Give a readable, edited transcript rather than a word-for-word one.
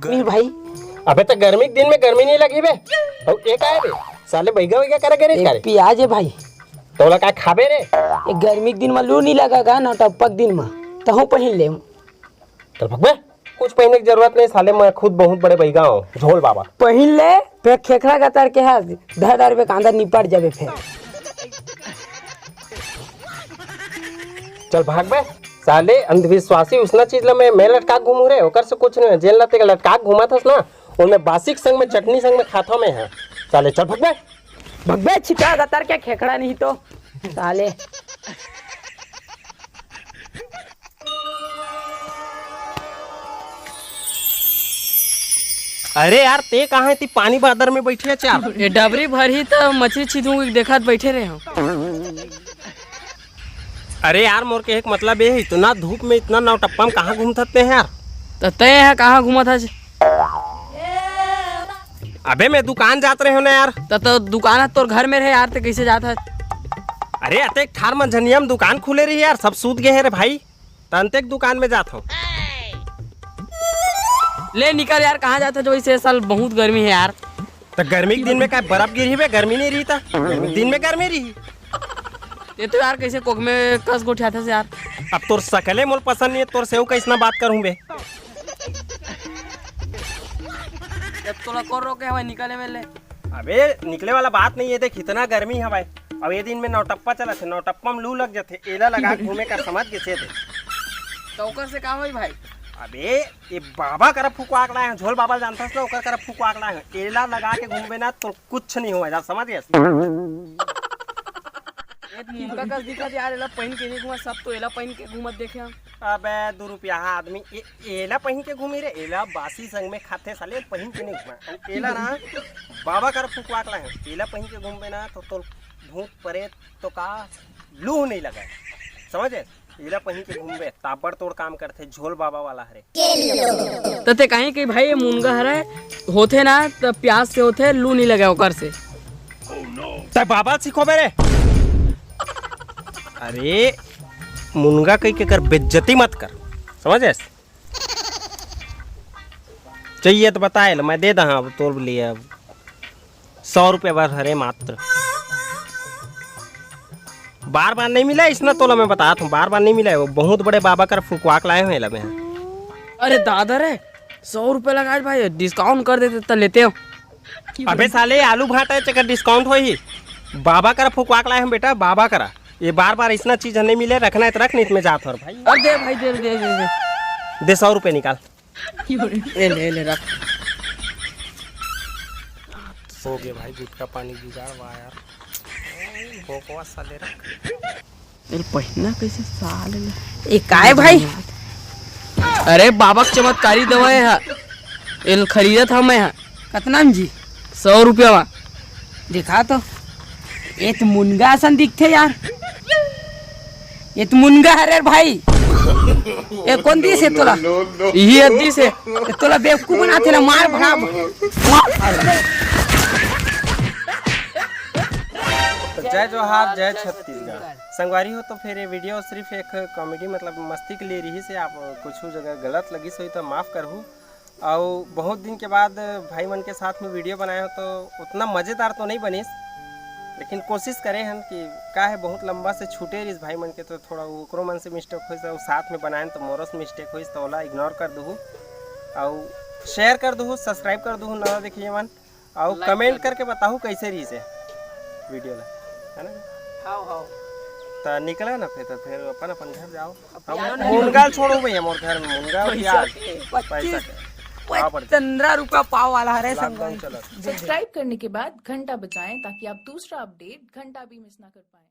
नहीं भाई अबे तो गर्मी के दिन में गर्मी नहीं लगी बे। और एक आए बे साले बैगा वैगा करे करे एक प्याज है भाई। तोला का खाबे रे? ये गर्मी के दिन में लू नहीं लगेगा ना टपक दिन में तो हूँ पहन ले। चल भगवे कुछ पहनने की जरूरत नहीं साले, मैं खुद बहुत बड़े बैगा हूँ झोल बाबा। पहन ले फिर खेखड़ा का तर के है धर पे कांदा निपट जाबे फिर। चल भाग बे साले अंधविश्वासी उसना चीज ला मैं लटका घूमू रे, ओकर से कुछ नहीं। जेल लाते लटका घुमा था ना उनमें बासिक संग में चटनी संग में खाता में है साले। चल भगवे भगवे छिटा गतर क्या खेखड़ा नहीं तो साले। अरे यार ते कहाँ है? ती पानी बादर में बैठे है चार। ये डबरी भर ही तो मछली छिदूंगी देखत बैठे रहे हो। अरे यार मोर के एक मतलब ये है इतना धूप में इतना नौटप्पा में कहाँ घूमते हैं यार? तो तय है कहाँ घूमा था? अबे मैं दुकान जात रहे हो ना यार। तो दुकान तोर घर में रहे यार, तो कैसे जाता? अरे अते ठार मंझनिया में दुकान खुले रही यार, सब सूत गए हैं रे भाई। तंते दुकान में जाता हूँ। ले निकल यार, कहाँ जाता? जो इसे साल बहुत गर्मी है यार। तो गर्मी के दिन में क्या बर्फ गिरी है? गर्मी नहीं रही था दिन में गर्मी रही। ये तो यार कैसे कोक में कस को उठाता से यार। अब तोर सकले मोल पसंद नहीं है, तोर सेव कैसना बात करूं बे? जब तोला कोर रोके हवा निकले में ले। अबे निकले वाला बात नहीं है, देख इतना गर्मी है भाई। अब ये दिन में नौटप्पा चला थे, नौटप्पा में लू लग जाते, एला लगा घूमे कर समझ के से तो ओकर से का होई भाई? अबे ये बाबा कर फुकवा आकड़ा है, झोल बाबा जानता है ना, ओकर कर फुकवा आकड़ा है। एला लगा के घूमे ना तो कुछ नहीं हुआ यार, समझ गए? मुनका का दिखत यार, एला पहन के नहीं घुमा, सब तो एला पहन के घूमत देखे हम। अबे 2 रुपया आदमी एला पहन के घूमी रे, एला बासी संग में खाते साले पहन के नहीं घुमा। एला ना बाबा कर फुकवा आकड़ा है, एला पहन के घूमे ना तो भूत प्रेत तो का लूह नहीं लगा, समझे? एला पहन के घूमबे ताबड़ तोड़ काम करते, झोल बाबा वाला हरे। तो ते कहीं कि भाई ये मुनगा हरे होते ना तो प्याज से होते, लू नहीं लगा ओकर से। तो बाबा सीखो मेरे। अरे मुनगा कहीं के कर बेइज्जती मत कर, समझे? चाहिए तो बताए लो, मैं दे दा अब तोड़ लिए। अब 100 रुपये बार हरे मात्र, बार बार नहीं मिला इसना तोला, मैं बताता हूँ बार बार नहीं मिला है। वो बहुत बड़े बाबा कर फुकवाक लाए हुए लगे हैं। अरे दादा रे 100 रुपये लगा भाई, डिस्काउंट कर देते तो लेते हो। अबे साले आलू भाटा चक्कर डिस्काउंट हो ही, बाबा कर फुकवाक लाए हम बेटा, बाबा करा। ये बार बार इतना चीज नहीं मिले, रखना है तो रख, नहीं इसमें जात हो भाई। और दे भाई दे दे दे दे 100 रुपये निकाल। ले रख। सो गए भाई, गुटका पानी बिगाड़ वाह यार। कोकोआ साले रख। मेरे पहना कैसे साल ये काय भाई? अरे बाबा की चमत्कारी दवाई है, ये खरीदा था मैं। कितना में जी? 100 रुपया में। दिखा तो, ये तो मुनगा सन दिखते यार। ये तो मुनगा है रे भाई। ये कौन दी से तोला? यही अद्दी से तोला बेवकूफ बनाते ना, मार भड़ा। तो जय जोहार, जय छत्तीसगढ़। संगवारी हो तो फिर ये वीडियो सिर्फ एक कॉमेडी मतलब मस्ती के लिए रही से, आप कुछ जगह गलत लगी सही तो माफ़ करहूँ। और बहुत दिन के बाद भाई मन के साथ में वीडियो बनाए हो तो उतना मज़ेदार तो नहीं बनी, लेकिन कोशिश करें हम कि का है बहुत लंबा से छूटे रही भाई मन के, तो थोड़ा ओकरो मन से मिस्टेक हो तो साथ में बनाए तो मोरो से मिस्टेक हो तो ओला इग्नोर कर दूँ और शेयर कर दूँ, सब्सक्राइब कर दूँ ना देखिए मन, और कमेंट करके बताऊँ कैसे रही से वीडियो ला, है ना? हाँ तो निकला ना फिर, तो फिर अपन अपन घर जाओ। मुनगा छोड़ो भैया, मोर घर में मुनगा पैसा 15 रुपया पाव वाला है। सब्सक्राइब करने के बाद घंटा बजाएं ताकि आप दूसरा अपडेट घंटा भी मिस ना कर पाएं।